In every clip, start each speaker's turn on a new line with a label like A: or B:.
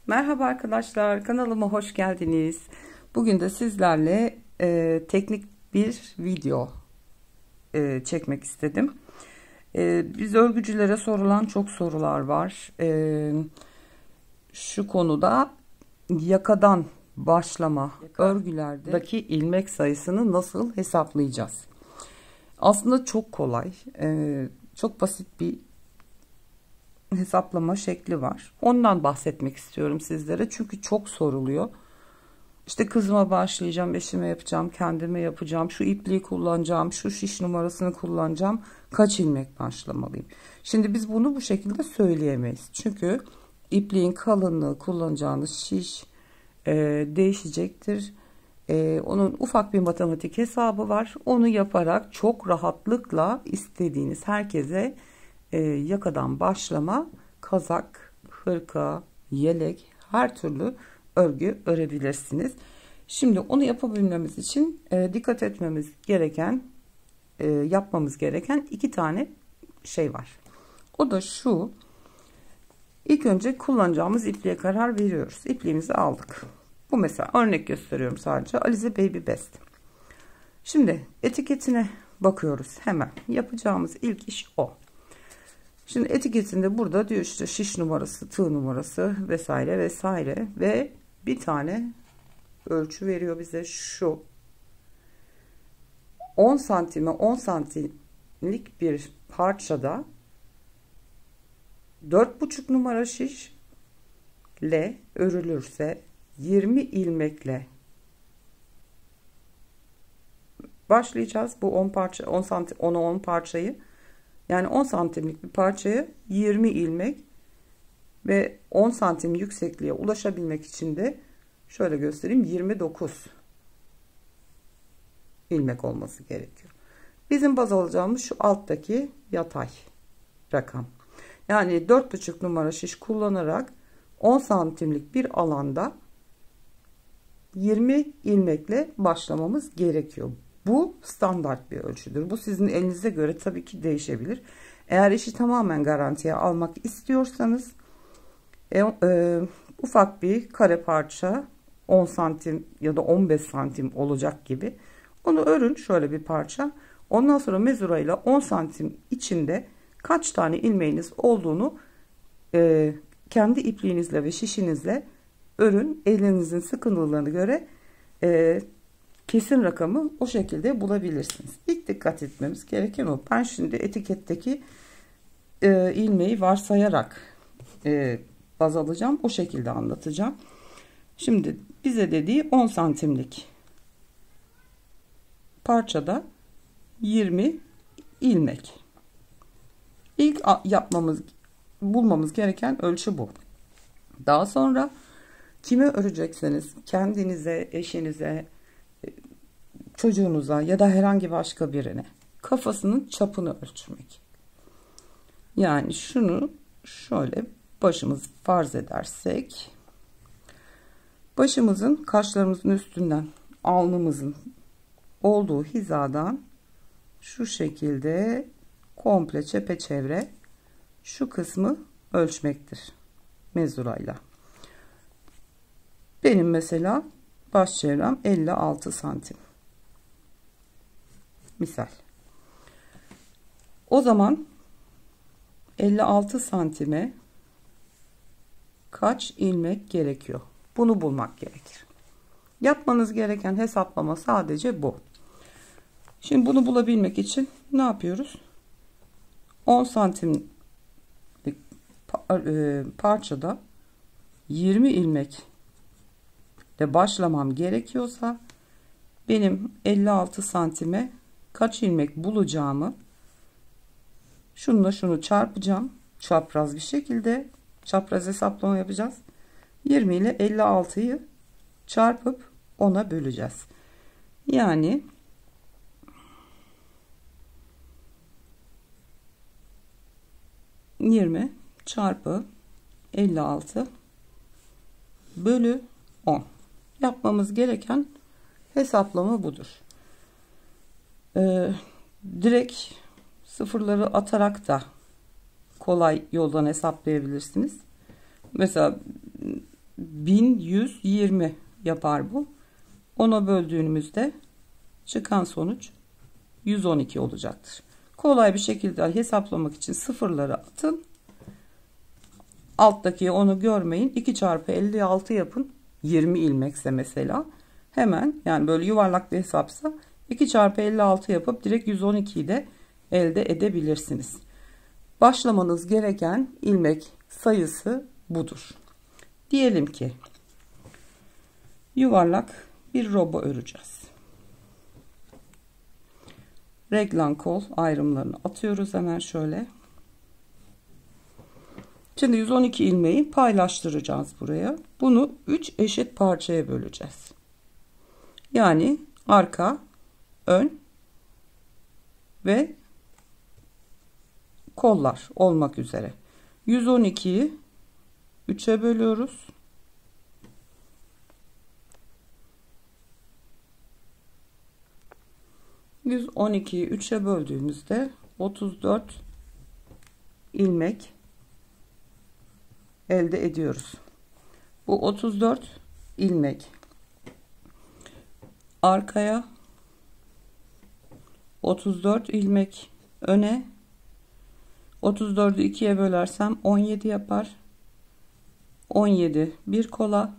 A: Merhaba arkadaşlar, kanalıma hoş geldiniz. Bugün de sizlerle teknik bir video çekmek istedim. Biz örgücülere sorulan çok sorular var. Şu konuda yakadan başlama örgülerdeki ilmek sayısını nasıl hesaplayacağız? Aslında çok kolay, çok basit bir hesaplama şekli var. Ondan bahsetmek istiyorum sizlere. Çünkü çok soruluyor. İşte kızıma başlayacağım, eşime yapacağım, kendime yapacağım, şu ipliği kullanacağım, şu şiş numarasını kullanacağım. Kaç ilmek başlamalıyım? Şimdi biz bunu bu şekilde söyleyemeyiz. Çünkü ipliğin kalınlığı, kullanacağınız şiş değişecektir. Onun ufak bir matematik hesabı var. Onu yaparak çok rahatlıkla istediğiniz herkese yakadan başlama, kazak, hırka, yelek, her türlü örgü örebilirsiniz. Şimdi onu yapabilmemiz için dikkat etmemiz gereken, yapmamız gereken iki tane şey var. O da şu: ilk önce kullanacağımız ipliğe karar veriyoruz. İpliğimizi aldık. Bu mesela örnek gösteriyorum sadece. Alize Baby Best. Şimdi etiketine bakıyoruz hemen. Yapacağımız ilk iş o. Şimdi etiketinde burada diyor işte şiş numarası, tığ numarası vesaire vesaire ve bir tane ölçü veriyor bize. Şu 10 santime 10 santimlik bir parçada 4,5 numara şiş ile örülürse 20 ilmekle başlayacağız. Bu 10 parça, 10 santim, 10 parçayı, yani 10 santimlik bir parçaya 20 ilmek ve 10 santim yüksekliğe ulaşabilmek için de şöyle göstereyim, 29 ilmek olması gerekiyor. Bizim baz alacağımız şu alttaki yatay rakam. Yani 4,5 numara şiş kullanarak 10 santimlik bir alanda 20 ilmekle başlamamız gerekiyor. Bu standart bir ölçüdür. Bu sizin elinize göre tabii ki değişebilir. Eğer işi tamamen garantiye almak istiyorsanız ufak bir kare parça 10 santim ya da 15 santim olacak gibi onu örün, şöyle bir parça. Ondan sonra mezura ile 10 santim içinde kaç tane ilmeğiniz olduğunu kendi ipliğinizle ve şişinizle örün. Elinizin sıkıntılığına göre kesin rakamı o şekilde bulabilirsiniz. İlk dikkat etmemiz gereken o. Ben şimdi etiketteki ilmeği varsayarak baz alacağım. O şekilde anlatacağım. Şimdi bize dediği 10 santimlik parçada 20 ilmek. İlk bulmamız gereken ölçü bu. Daha sonra kime örecekseniz, kendinize, eşinize, çocuğunuza ya da herhangi başka birine kafasının çapını ölçmek. Yani şunu şöyle başımız farz edersek, başımızın kaşlarımızın üstünden alnımızın olduğu hizadan şu şekilde komple çepeçevre şu kısmı ölçmektir mezurayla. Benim mesela baş çevrem 56 santim. Misal. O zaman 56 santime kaç ilmek gerekiyor? Bunu bulmak gerekir. Yapmanız gereken hesaplama sadece bu. Şimdi bunu bulabilmek için ne yapıyoruz? 10 santimlik parçada 20 ilmek de başlamam gerekiyorsa benim 56 santime kaç ilmek bulacağımı şununla şunu çarpacağım. Çapraz bir şekilde çapraz hesaplama yapacağız. 20 ile 56'yı çarpıp 10'a böleceğiz. Yani 20 çarpı 56 bölü 10. Yapmamız gereken hesaplama budur. Direkt sıfırları atarak da kolay yoldan hesaplayabilirsiniz. Mesela 1120 yapar bu. 10'a böldüğümüzde çıkan sonuç 112 olacaktır. Kolay bir şekilde hesaplamak için sıfırları atın. Alttaki onu görmeyin. 2 çarpı 56 yapın. 20 ilmekse mesela. Hemen, yani böyle yuvarlak bir hesapsa 2 çarpı 56 yapıp direkt 112'yi de elde edebilirsiniz. Başlamanız gereken ilmek sayısı budur. Diyelim ki yuvarlak bir robo öreceğiz. Reglan kol ayrımlarını atıyoruz hemen şöyle. Şimdi 112 ilmeği paylaştıracağız buraya. Bunu 3 eşit parçaya böleceğiz. Yani arka, ön ve kollar olmak üzere. 112'yi 3'e bölüyoruz. %12'yi 3'e böldüğümüzde 34 ilmek elde ediyoruz. Bu 34 ilmek arkaya, 34 ilmek öne, 34'ü 2'ye bölersem 17 yapar. 17 bir kola,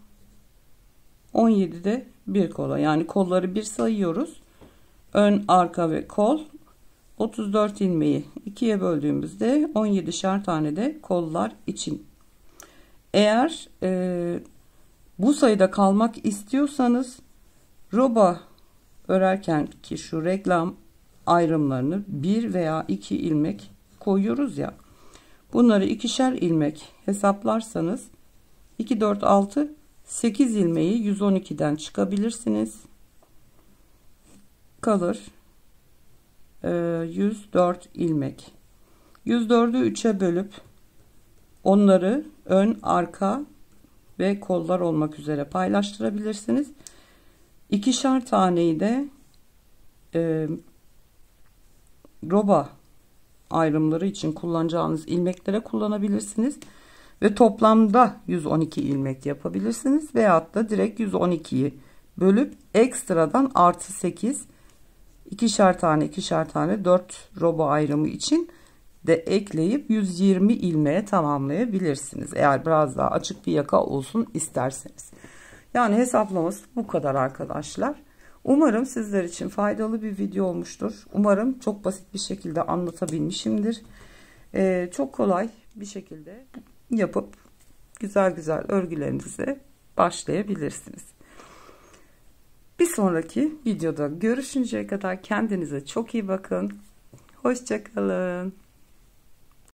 A: 17 de bir kola. Yani kolları bir sayıyoruz. Ön, arka ve kol. 34 ilmeği 2'ye böldüğümüzde 17'şer tane de kollar için. Eğer bu sayıda kalmak istiyorsanız roba örerken ki şu reklam ayrımlarını 1 veya 2 ilmek koyuyoruz ya, bunları 2'şer ilmek hesaplarsanız 2 4 6 8 ilmeği 112'den çıkabilirsiniz. Kalır 104 ilmek. 104'ü 3'e bölüp onları ön, arka ve kollar olmak üzere paylaştırabilirsiniz. 2'şer taneyi de roba ayrımları için kullanacağınız ilmeklere kullanabilirsiniz ve toplamda 112 ilmek yapabilirsiniz veyahut da direkt 112'yi bölüp ekstradan artı 8 ikişer tane 4 roba ayrımı için de ekleyip 120 ilmeğe tamamlayabilirsiniz. Eğer biraz daha açık bir yaka olsun isterseniz. Yani hesaplaması bu kadar arkadaşlar. Umarım sizler için faydalı bir video olmuştur. Umarım çok basit bir şekilde anlatabilmişimdir. Çok kolay bir şekilde yapıp güzel güzel örgülerinize başlayabilirsiniz. Bir sonraki videoda görüşünceye kadar kendinize çok iyi bakın. Hoşça kalın.